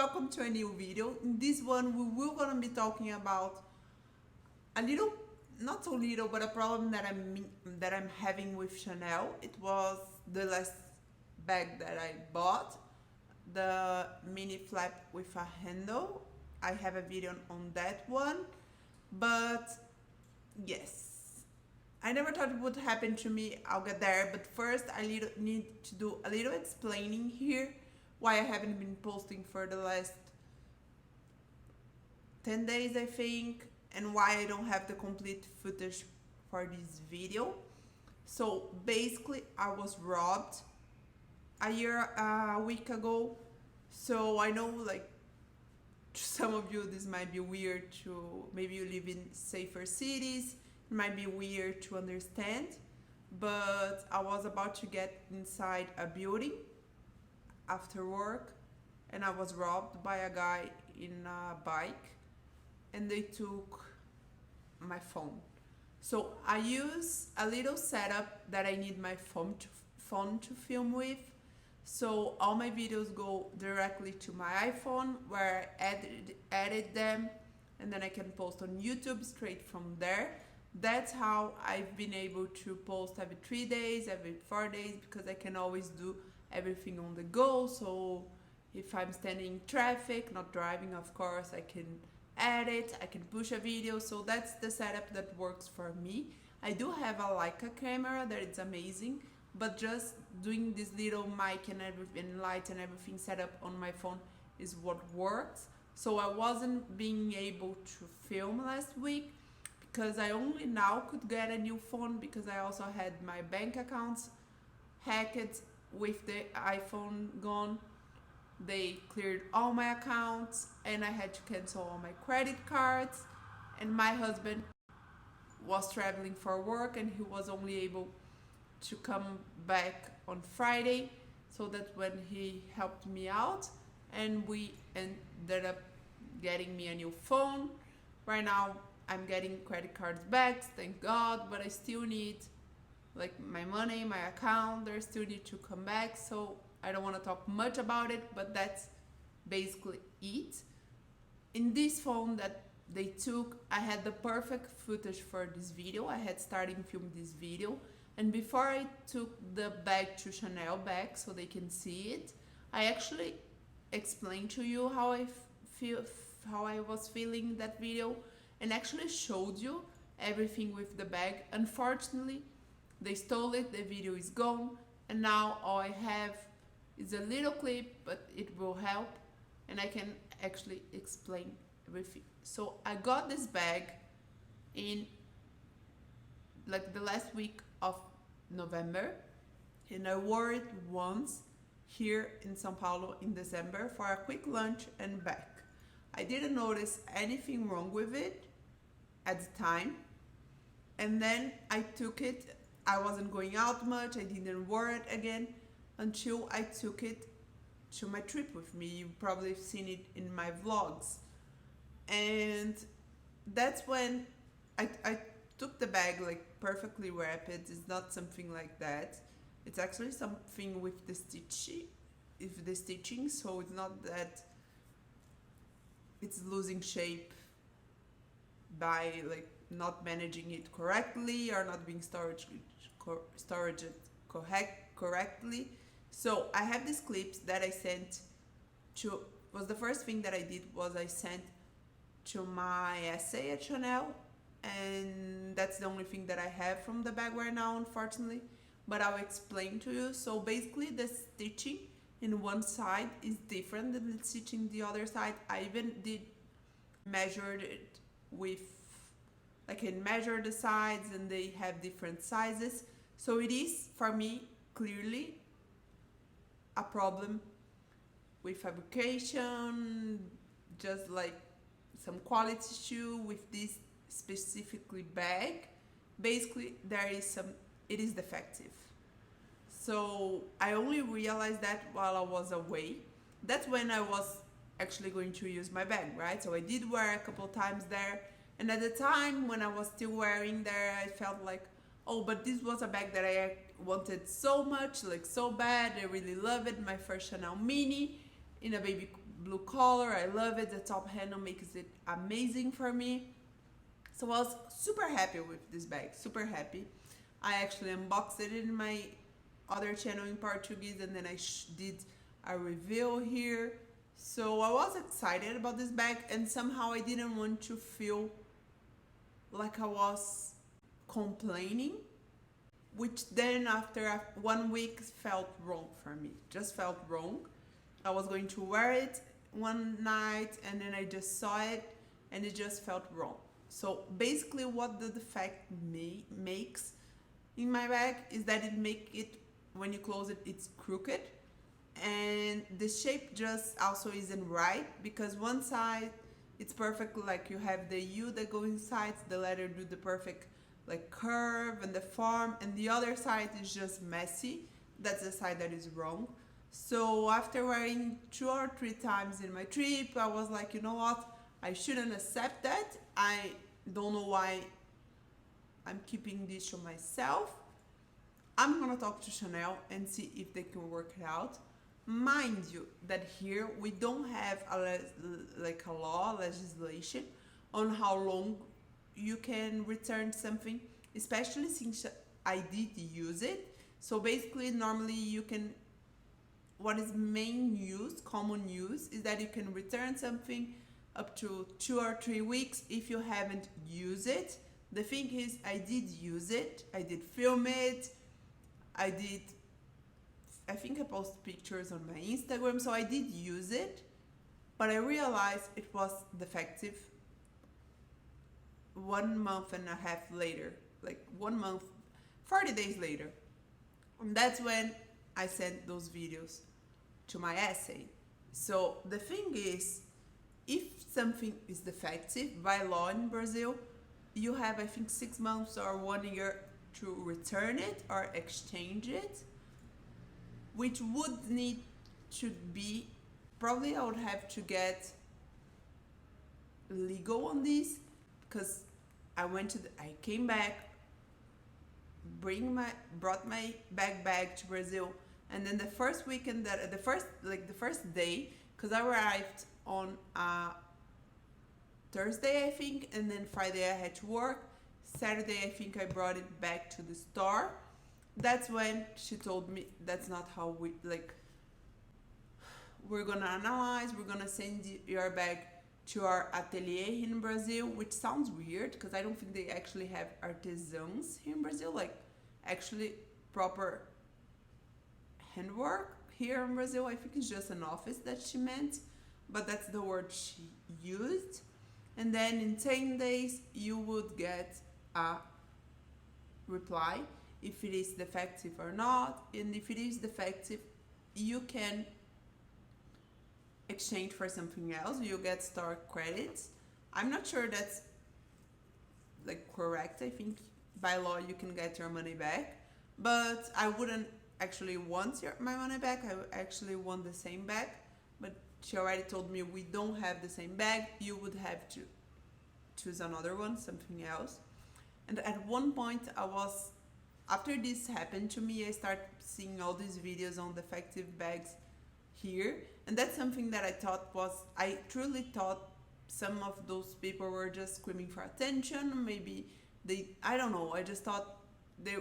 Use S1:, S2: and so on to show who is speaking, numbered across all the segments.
S1: welcome to a new video. In this one we will gonna be talking about a little, not so little, but a problem that I'm having with Chanel. It was the last bag that I bought, the mini flap with a handle. I have a video on that one, but yes, I never thought it would happen to me. I'll get there, but first I need to do a little explaining here why I haven't been posting for the last 10 days, I think, and why I don't have the complete footage for this video. So basically, I was robbed a week ago. So I know, like, to some of you this might be weird, to maybe you live in safer cities, it might be weird to understand, but I was about to get inside a building after work and I was robbed by a guy in a bike and they took my phone. So I use a little setup that I need my phone to film with. So all my videos go directly to my iPhone where I edit them, and then I can post on YouTube straight from there. That's how I've been able to post every 3 days, every 4 days, because I can always do everything on the go. So if I'm standing in traffic, not driving, of course, I can edit, I can push a video. So that's the setup that works for me. I do have a Leica camera that is amazing, but just doing this little mic and everything, light and everything set up on my phone is what works. So I wasn't being able to film last week because I only now could get a new phone, because I also had my bank accounts hacked with the iPhone gone. They cleared all my accounts and I had to cancel all my credit cards, and my husband was traveling for work and he was only able to come back on Friday, so that's when he helped me out and we ended up getting me a new phone. Right now I'm getting credit cards back, thank God, but I still need, like, my money, my account, they still need to come back. So I don't want to talk much about it, but that's basically it. In this phone that they took, I had the perfect footage for this video. I had started filming this video, and before I took the bag to Chanel back so they can see it, I actually explained to you how I was feeling that video, and actually showed you everything with the bag. Unfortunately, they stole it, the video is gone, and now all I have is a little clip, but it will help and I can actually explain everything. So I got this bag in, like, the last week of November, and I wore it once here in São Paulo in December for a quick lunch and back. I didn't notice anything wrong with it at the time, and then I took it. I wasn't going out much, I didn't wear it again until I took it to my trip with me. You've probably seen it in my vlogs, and that's when I took the bag, like, perfectly wrapped. It's not something like that, it's actually something with the stitching, so it's not that it's losing shape by, like, not managing it correctly or not being stored correctly. So I have these clips that I sent to, was the first thing that I did was I sent to my essay at Chanel, and that's the only thing that I have from the bag right now, unfortunately, but I'll explain to you. So basically the stitching in one side is different than the stitching the other side. I even measured it with, like, I can measure the sides and they have different sizes. So it is, for me, clearly a problem with fabrication, just like some quality issue with this specifically bag. Basically it is defective. So I only realized that while I was away. That's when I was actually going to use my bag, right? So I did wear a couple times there, and at the time when I was still wearing there, I felt like, oh, but this was a bag that I wanted so much, like so bad. I really love it. My first Chanel mini in a baby blue color. I love it. The top handle makes it amazing for me. So I was super happy with this bag, super happy. I actually unboxed it in my other channel in Portuguese, and then I did a review here. So I was excited about this bag, and somehow I didn't want to feel like I was complaining, which then after 1 week felt wrong for me, just felt wrong. I was going to wear it one night and then I just saw it and it just felt wrong. So basically what the defect makes in my bag is that it make it, when you close it, it's crooked, and the shape just also isn't right, because one side it's perfect, like you have the U that go inside, the letter do the perfect like curve and the form, and the other side is just messy. That's the side that is wrong. So after wearing 2 or 3 times in my trip, I was like, you know what, I shouldn't accept that. I don't know why I'm keeping this to myself. I'm gonna talk to Chanel and see if they can work it out. Mind you that here we don't have like a law, legislation on how long you can return something, especially since I did use it. So basically normally you can, what is common use is that you can return something up to 2 or 3 weeks if you haven't used it. The thing is, I did use it, I did film it, I think I post pictures on my Instagram, so I did use it, but I realized it was defective 1 month and a half later, like 1 month, 40 days later. And that's when I sent those videos to my essay. So the thing is, if something is defective, by law in Brazil, you have, I think, 6 months or 1 year to return it or exchange it, which would need to be, probably I would have to get legal on this, because I came back, brought my bag to Brazil, and then the first weekend, the first day, because I arrived on Thursday, I think, and then Friday I had to work. Saturday, I think I brought it back to the store. That's when she told me that's not how we're gonna analyze, we're gonna send your bag to our atelier in Brazil, which sounds weird because I don't think they actually have artisans here in Brazil, like actually proper handwork here in Brazil. I think it's just an office that she meant, but that's the word she used. And then in 10 days you would get a reply if it is defective or not, and if it is defective you can exchange for something else, you get store credits. I'm not sure that's like correct. I think by law you can get your money back, but I wouldn't actually want my money back. I actually want the same bag, but she already told me we don't have the same bag, you would have to choose another one, something else. And at one point after this happened to me, I started seeing all these videos on defective bags here, and that's something that I truly thought some of those people were just screaming for attention. Maybe I don't know, I just thought they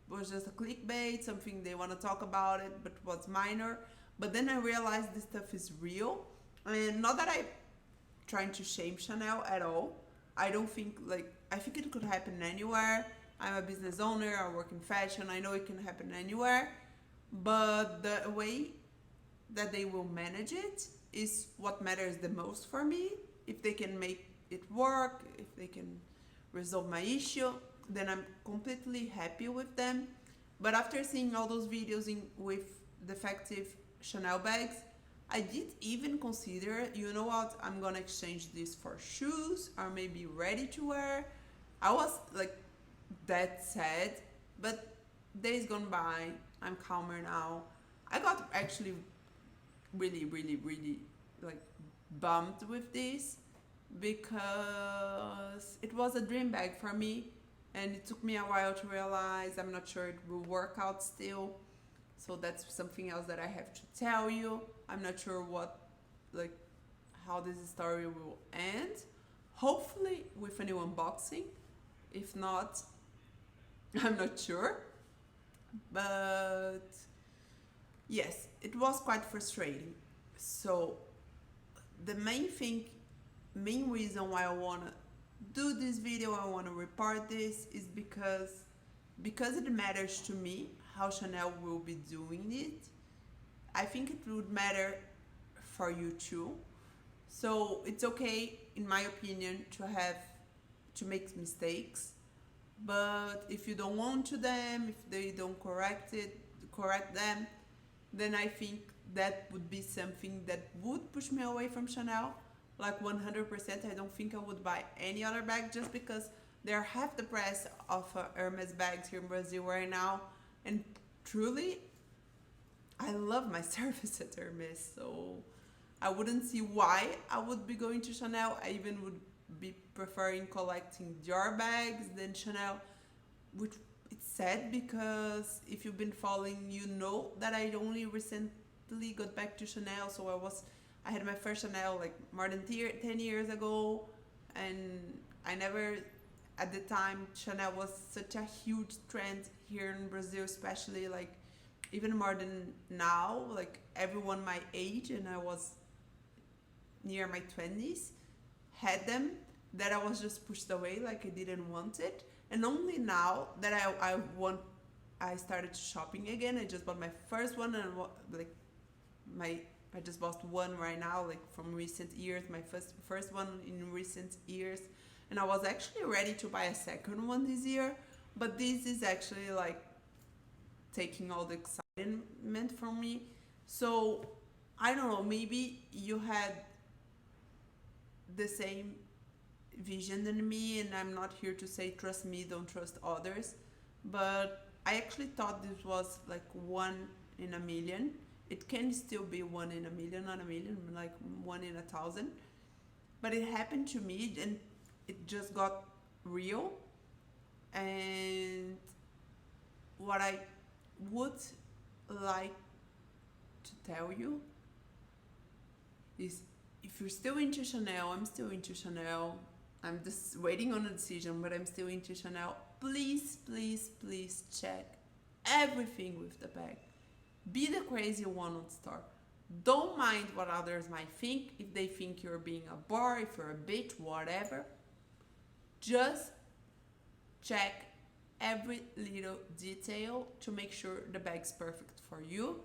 S1: was just a clickbait, something they want to talk about it, but was minor. But then I realized this stuff is real, and not that I'm trying to shame Chanel at all. I don't think, I think it could happen anywhere. I'm a business owner, I work in fashion, I know it can happen anywhere, but the way that they will manage it is what matters the most for me. If they can make it work, if they can resolve my issue, then I'm completely happy with them. But after seeing all those videos with defective Chanel bags, I did even consider, you know what, I'm gonna exchange this for shoes or maybe ready to wear. I was like that sad, but days gone by, I'm calmer now. I got actually really bummed with this because it was a dream bag for me, and it took me a while to realize I'm not sure it will work out still. So that's something else that I have to tell you. I'm not sure what how this story will end. Hopefully with a new unboxing. If not, I'm not sure. But yes, it was quite frustrating. So the main reason why I wanna do this video, I wanna report this, is because it matters to me how Chanel will be doing it. I think it would matter for you too. So it's okay, in my opinion, to make mistakes. But if you don't want to them, if they don't correct them, then I think that would be something that would push me away from Chanel. Like 100%, I don't think I would buy any other bag just because they're half the price of Hermes bags here in Brazil right now. And truly, I love my service at Hermes, so I wouldn't see why I would be going to Chanel. I even would be preferring collecting Dior bags than Chanel, which it's sad because if you've been following, you know that I only recently got back to Chanel. So I had my first Chanel like more than 10 years ago, and I never, at the time, Chanel was such a huge trend here in Brazil, especially like even more than now, like everyone my age, and I was near my 20s, had them, that I was just pushed away, like I didn't want it. And only now that I started shopping again. I just bought my first one, and like I just bought one right now, like from recent years, my first one in recent years, and I was actually ready to buy a second one this year, but this is actually like taking all the excitement from me. So I don't know, maybe you had the same vision than me, and I'm not here to say trust me, don't trust others, but I actually thought this was like 1 in a million. It can still be 1 in a million, not a million, like 1 in 1,000. But it happened to me, and it just got real. And what I would like to tell you is, if you're still into Chanel, I'm still into Chanel. I'm just waiting on a decision, but I'm still into Chanel. Please, please, please check everything with the bag. Be the crazy one on store. Don't mind what others might think. If they think you're being a bore, if you're a bitch, whatever. Just check every little detail to make sure the bag's perfect for you.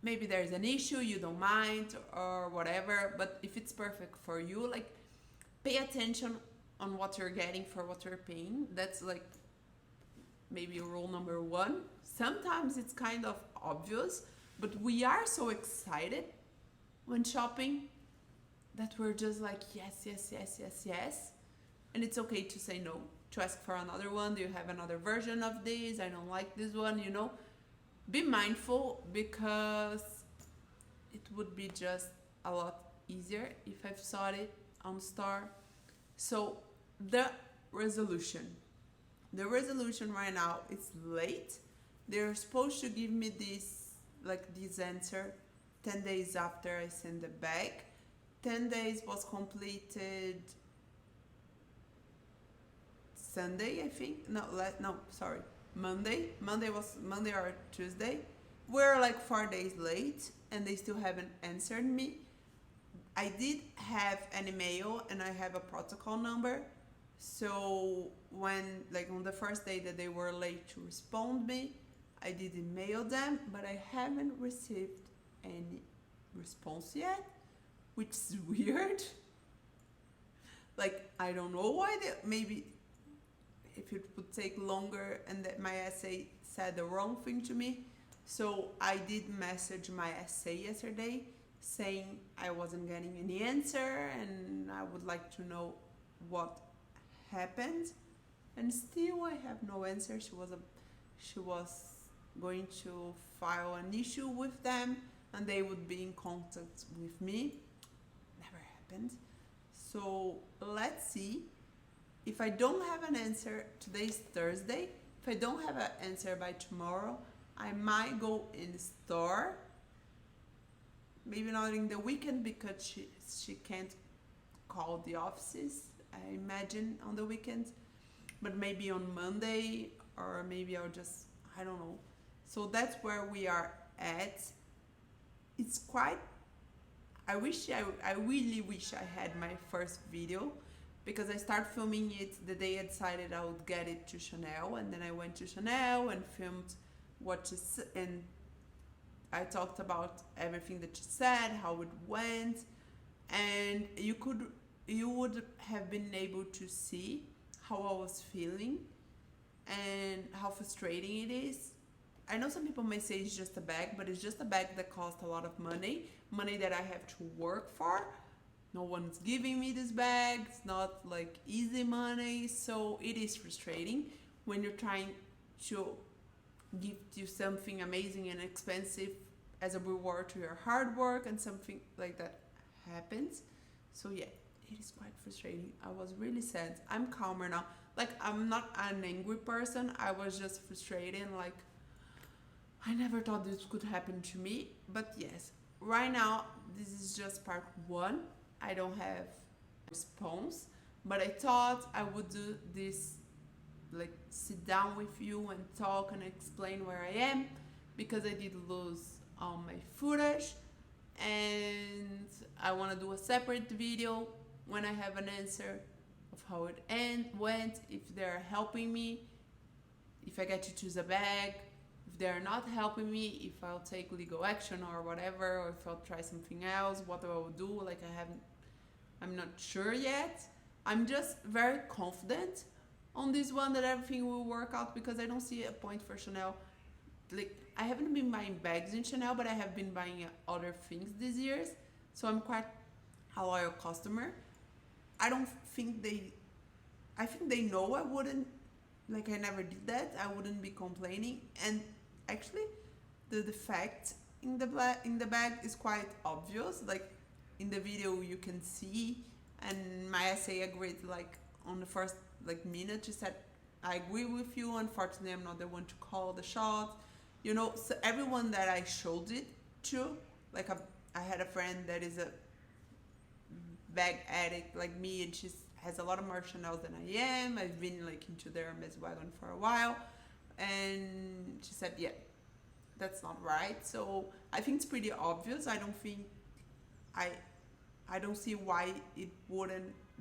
S1: Maybe there's an issue, you don't mind or whatever, but if it's perfect for you, like, pay attention on what you're getting for what you're paying. That's like maybe rule number one. Sometimes it's kind of obvious, but we are so excited when shopping that we're just like, yes, yes, yes, yes, yes. And it's okay to say no, to ask for another one. Do you have another version of this? I don't like this one, you know. Be mindful, because it would be just a lot easier if I've saw it on store. So the resolution right now is late. They're supposed to give me this answer 10 days after I send the bag. 10 days was completed Sunday, I think. Monday or Tuesday. We're like 4 days late, and they still haven't answered me. I did have an email, and I have a protocol number. So when, like, on the first day that they were late to respond me, I did email them, but I haven't received any response yet, which is weird. Like, I don't know why maybe if it would take longer and that my essay said the wrong thing to me. So I did message my essay yesterday saying I wasn't getting any answer and I would like to know what happened. And still I have no answer. She was going to file an issue with them and they would be in contact with me. Never happened. So let's see. If I don't have an answer, today's Thursday, if I don't have an answer by tomorrow, I might go in store. maybe not in the weekend because she can't call the offices, I imagine, on the weekends, but maybe on Monday, or maybe I'll just, I don't know. So that's where we are at. It's quite, I really wish I had my first video, because I started filming it the day I decided I would get it to Chanel, and then I went to Chanel and filmed and I talked about everything that she said, how it went, and you would have been able to see how I was feeling and how frustrating it is. I know some people may say it's just a bag, but it's just a bag that costs a lot of money that I have to work for. No one's giving me this bag. It's not like easy money, so it is frustrating when you're trying to give you something amazing and expensive as a reward to your hard work, and something like that happens. So yeah, it is quite frustrating. I was really sad. I'm calmer now. Like, I'm not an angry person. I was just frustrated. Like, I never thought this could happen to me. But yes, right now, this is just part one. I don't have response, but I thought I would do this, like, sit down with you and talk and explain where I am, because I did lose all my footage, and I want to do a separate video when I have an answer of how it went, if they're helping me, if I get to choose a bag, if they're not helping me, if I'll take legal action or whatever, or if I'll try something else, what I will do. Like, I'm not sure yet. I'm just very confident on this one that everything will work out, because I don't see a point for Chanel. Like, I haven't been buying bags in Chanel, but I have been buying other things these years, so I'm quite a loyal customer. I think they know I wouldn't, like, I never did that. I wouldn't be complaining. And actually, the defect in the bag is quite obvious. Like, in the video you can see, and my essay agreed, like, on the first, like, minute. She said, I agree with you, unfortunately I'm not the one to call the shot, you know. So everyone that I showed it to, like, I had a friend that is a bag addict like me, and she has a lot of more Chanel than I am. I've been, like, into their Hermes wagon for a while, and she said, yeah, that's not right. So I think it's pretty obvious. I don't think I don't see why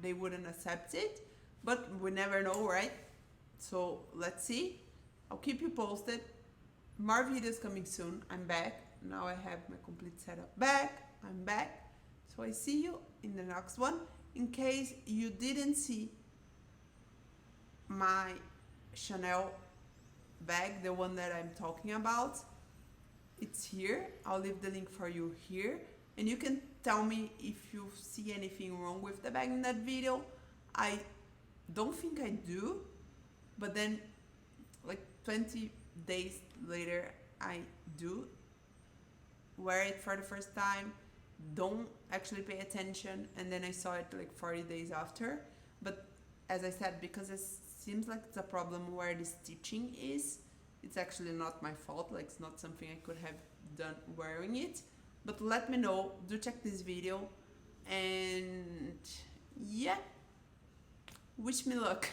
S1: they wouldn't accept it, but we never know, right? So let's see. I'll keep you posted. More videos coming soon. I'm back. Now I have my complete setup back. I'm back. So I see you in the next one. In case you didn't see my Chanel bag, the one that I'm talking about, it's here. I'll leave the link for you here, and you can tell me if you see anything wrong with the bag in that video. I don't think I do, but then, like, 20 days later, I do wear it for the first time, don't actually pay attention, and then I saw it like 40 days after. But as I said, because it seems like it's a problem where the stitching is, it's actually not my fault. Like, it's not something I could have done wearing it. But let me know. Do check this video, and yeah, wish me luck.